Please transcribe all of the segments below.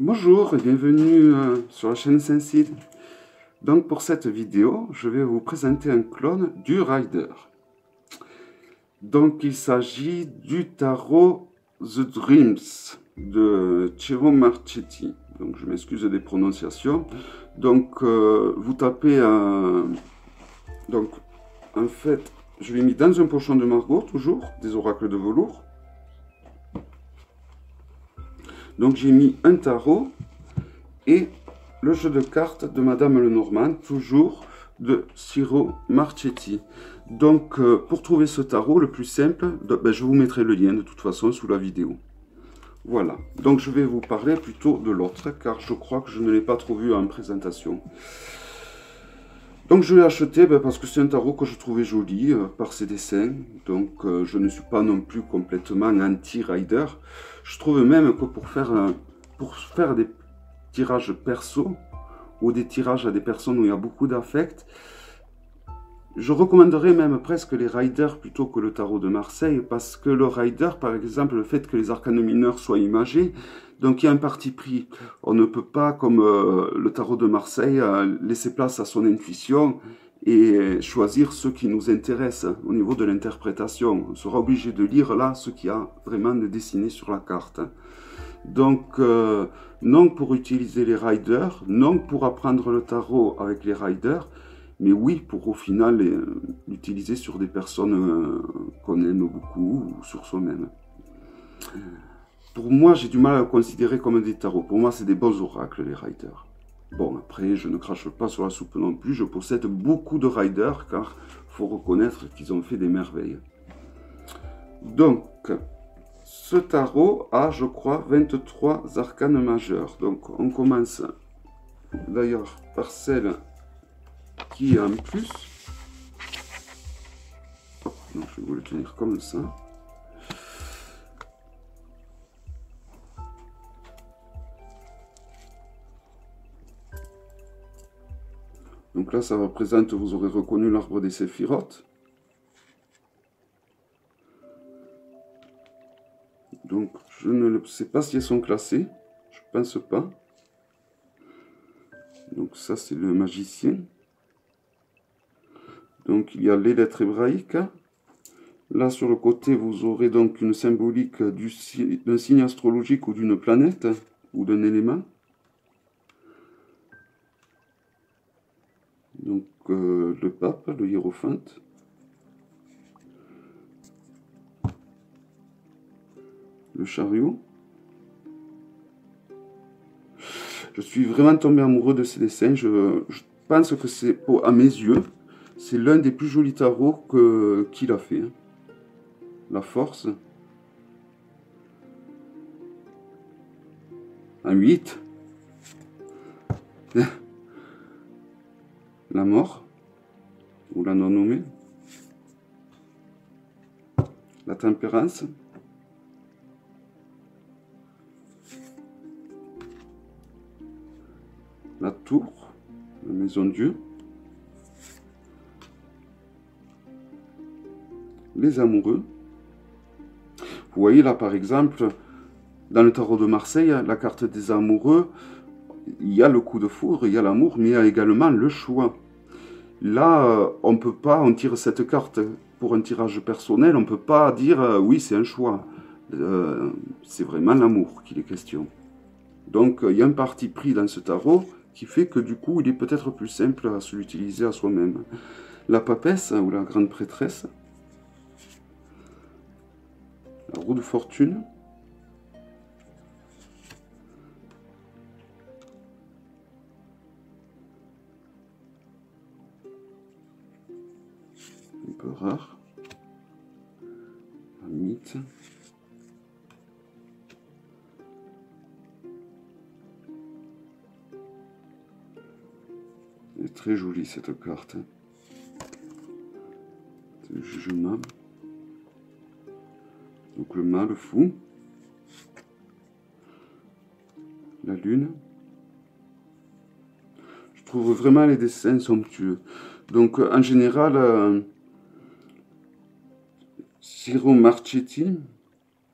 Bonjour et bienvenue sur la chaîne Saint-Cid. Donc pour cette vidéo, je vais vous présenter un clone du Rider. Donc il s'agit du tarot The Dreams de Ciro Marchetti. Donc je m'excuse des prononciations. Donc vous tapez donc en fait, je l'ai mis dans un pochon de Margot, toujours, des oracles de velours. Donc j'ai mis un tarot et le jeu de cartes de Madame Lenormand, toujours de Ciro Marchetti. Donc pour trouver ce tarot, le plus simple, je vous mettrai le lien de toute façon sous la vidéo. Voilà, donc je vais vous parler plutôt de l'autre, car je crois que je ne l'ai pas trop vu en présentation. Donc je l'ai acheté parce que c'est un tarot que je trouvais joli par ses dessins. Donc je ne suis pas non plus complètement anti-rider. Je trouve même que pour faire des tirages perso ou des tirages à des personnes où il y a beaucoup d'affect, je recommanderais même presque les riders plutôt que le tarot de Marseille, parce que le rider, par exemple, le fait que les arcanes mineurs soient imagés, donc il y a un parti pris. On ne peut pas, comme le tarot de Marseille, laisser place à son intuition et choisir ce qui nous intéresse au niveau de l'interprétation. On sera obligé de lire là ce qu'il y a vraiment de dessiné sur la carte. Donc, non pour utiliser les riders, non pour apprendre le tarot avec les riders, mais oui, pour au final l'utiliser sur des personnes qu'on aime beaucoup ou sur soi-même. Pour moi, j'ai du mal à le considérer comme des tarots. Pour moi, c'est des bons oracles, les riders. Bon, après, je ne crache pas sur la soupe non plus. Je possède beaucoup de riders, car il faut reconnaître qu'ils ont fait des merveilles. Donc, ce tarot a, je crois, 23 arcanes majeures. Donc, on commence d'ailleurs par celle qui est en plus. Oh, non, je vais vous le tenir comme ça. Donc là, ça représente, vous aurez reconnu l'arbre des séphirotes. Donc, je ne sais pas si elles sont classées. Je pense pas. Donc ça, c'est le magicien. Donc il y a les lettres hébraïques. Là sur le côté, vous aurez donc une symbolique d'un signe astrologique ou d'une planète ou d'un élément. Donc le pape, le hiérophante. Le chariot. Je suis vraiment tombé amoureux de ces dessins. Je pense que c'est, à mes yeux, c'est l'un des plus jolis tarots qu'il a fait. La force. Un 8. La mort. Ou la non-nommée. La tempérance. La tour. La maison Dieu. Les amoureux. Vous voyez là par exemple, dans le tarot de Marseille, la carte des amoureux, il y a le coup de foudre, il y a l'amour, mais il y a également le choix. Là, on peut pas, on tire cette carte pour un tirage personnel, on peut pas dire oui c'est un choix. C'est vraiment l'amour qu'il est question. Donc il y a un parti pris dans ce tarot qui fait que du coup il est peut-être plus simple à se l'utiliser à soi-même. La papesse ou la grande prêtresse. La roue de fortune. Un peu rare. Un mythe. Elle est très jolie cette carte. C'est le jugement. Donc le mâle fou, la lune. Je trouve vraiment les dessins somptueux. Donc en général, Ciro Marchetti,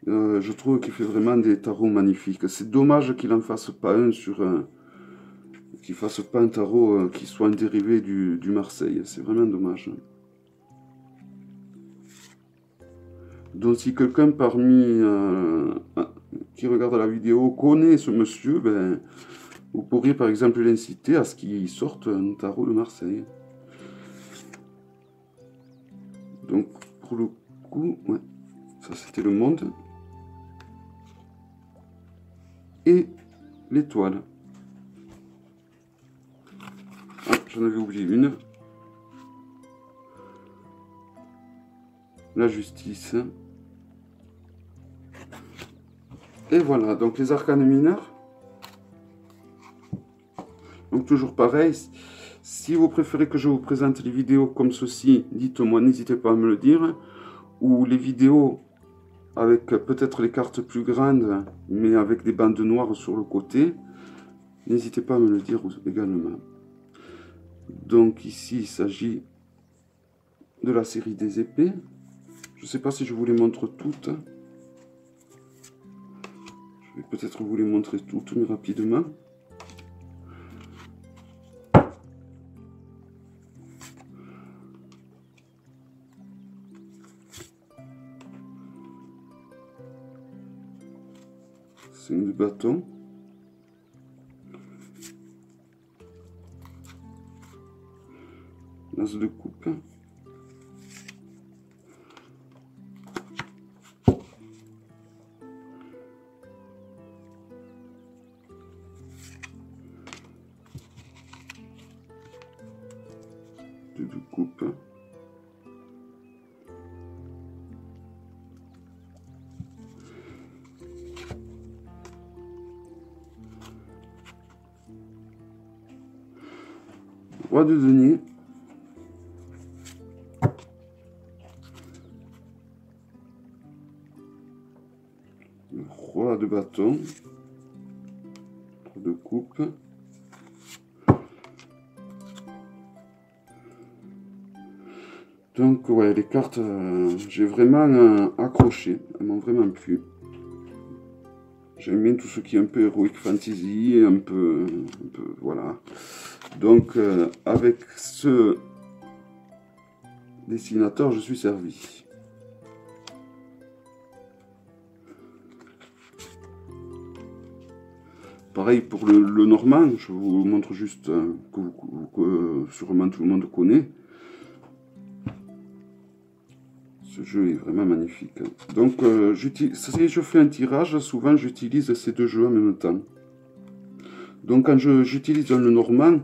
Je trouve qu'il fait vraiment des tarots magnifiques. C'est dommage qu'il en fasse pas un sur qu'il fasse pas un tarot qui soit un dérivé du Marseille. C'est vraiment dommage. Donc si quelqu'un parmi qui regarde la vidéo connaît ce monsieur, ben, vous pourriez par exemple l'inciter à ce qu'il sorte un tarot de Marseille. Donc pour le coup, ouais, ça c'était le monde. Et l'étoile. Ah, j'en avais oublié une. La justice. Et voilà, donc les arcanes mineurs. Donc toujours pareil, si vous préférez que je vous présente les vidéos comme ceci, dites-moi, n'hésitez pas à me le dire. Ou les vidéos avec peut-être les cartes plus grandes, mais avec des bandes noires sur le côté, n'hésitez pas à me le dire également. Donc ici, il s'agit de la série des épées. Je ne sais pas si je vous les montre toutes. Je vais peut-être vous les montrer toutes, mais rapidement. C'est une bâton. L'as de coupe. De coupe. Roi de denier. Le roi de bâton. Roi de coupe. Donc ouais, les cartes, j'ai vraiment accroché, elles m'ont vraiment plu. J'aime bien tout ce qui est un peu heroic fantasy, un peu voilà. Donc avec ce dessinateur, je suis servi. Pareil pour le normand, je vous montre juste que sûrement tout le monde connaît. Ce jeu est vraiment magnifique. Donc, si je fais un tirage, souvent j'utilise ces deux jeux en même temps. Donc, quand j'utilise le normand,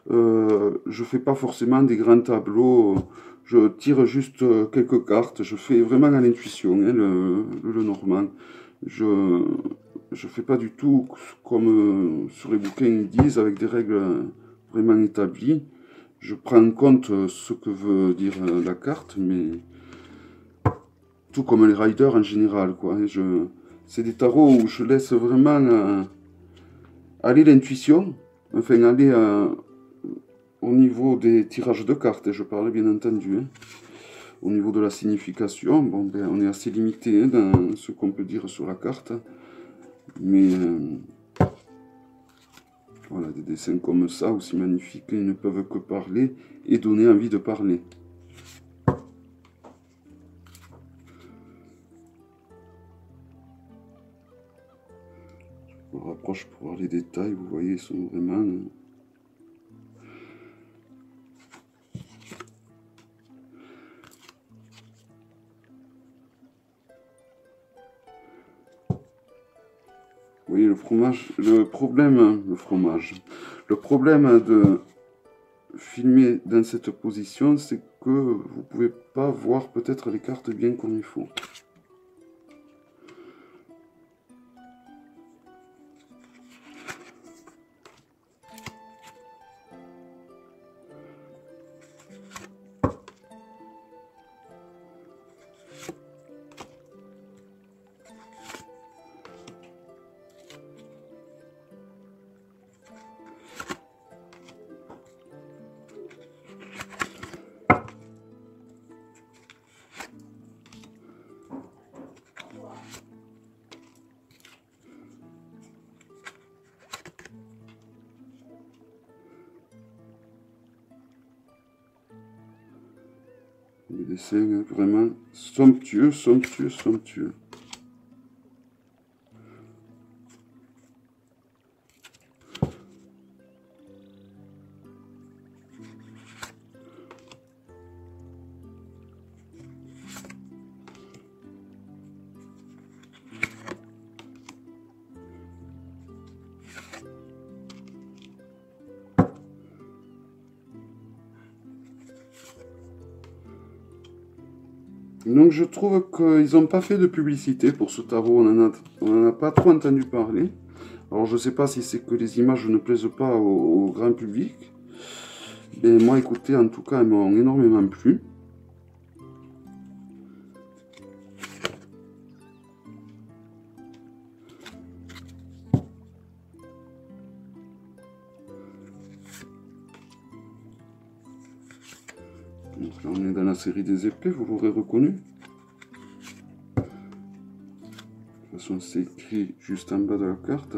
je fais pas forcément des grands tableaux. Je tire juste quelques cartes. Je fais vraiment à l'intuition, hein, le normand. Je fais pas du tout comme sur les bouquins ils disent, avec des règles vraiment établies. Je prends en compte ce que veut dire la carte, mais tout comme les riders en général, quoi. C'est des tarots où je laisse vraiment aller l'intuition, enfin aller au niveau des tirages de cartes, je parle bien entendu. Hein. Au niveau de la signification, bon, ben, on est assez limité hein, dans ce qu'on peut dire sur la carte. Mais voilà, des dessins comme ça, aussi magnifiques, ils ne peuvent que parler et donner envie de parler. Je me rapproche pour voir les détails, vous voyez, ils sont vraiment... Vous voyez, le problème de filmer dans cette position, c'est que vous ne pouvez pas voir peut-être les cartes bien comme il faut. Des dessins vraiment somptueux, somptueux, somptueux. Donc je trouve qu'ils n'ont pas fait de publicité pour ce tarot, on en a pas trop entendu parler. Alors je ne sais pas si c'est que les images ne plaisent pas au grand public. Mais moi écoutez, en tout cas elles m'ont énormément plu. Donc là on est dans la série des épées, vous l'aurez reconnu. De toute façon c'est écrit juste en bas de la carte.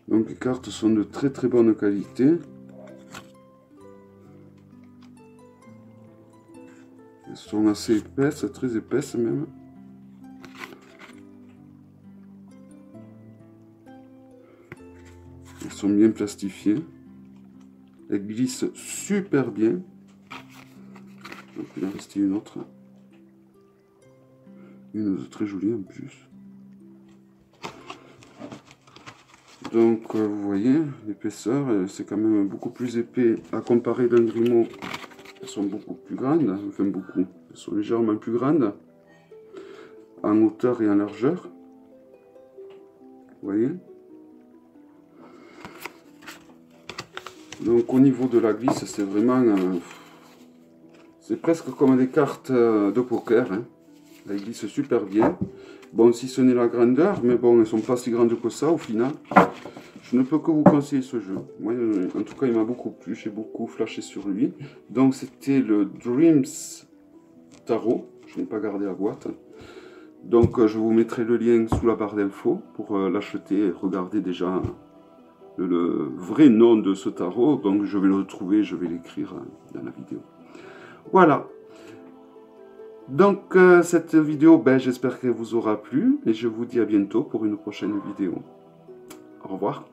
Donc les cartes sont de très très bonne qualité. Elles sont assez épaisses, très épaisses même. Elles sont bien plastifiées. Elles glissent super bien. Donc il en reste une autre. Une très jolie en plus. Donc vous voyez, l'épaisseur, c'est quand même beaucoup plus épais à comparer d'un Grimaud. Elles sont beaucoup plus grandes, enfin beaucoup, elles sont légèrement plus grandes en hauteur et en largeur. Vous voyez. Donc au niveau de la glisse, c'est vraiment... c'est presque comme des cartes de poker. Hein. Elles glissent super bien. Bon, si ce n'est la grandeur, mais bon, elles sont pas si grandes que ça au final. Je ne peux que vous conseiller ce jeu. Moi, en tout cas, il m'a beaucoup plu. J'ai beaucoup flashé sur lui. Donc, c'était le Dreams Tarot. Je n'ai pas gardé la boîte. Donc, je vous mettrai le lien sous la barre d'infos pour l'acheter et regarder déjà le vrai nom de ce tarot. Donc, je vais le trouver, je vais l'écrire dans la vidéo. Voilà. Donc, cette vidéo, j'espère qu'elle vous aura plu. Et je vous dis à bientôt pour une prochaine vidéo. Au revoir.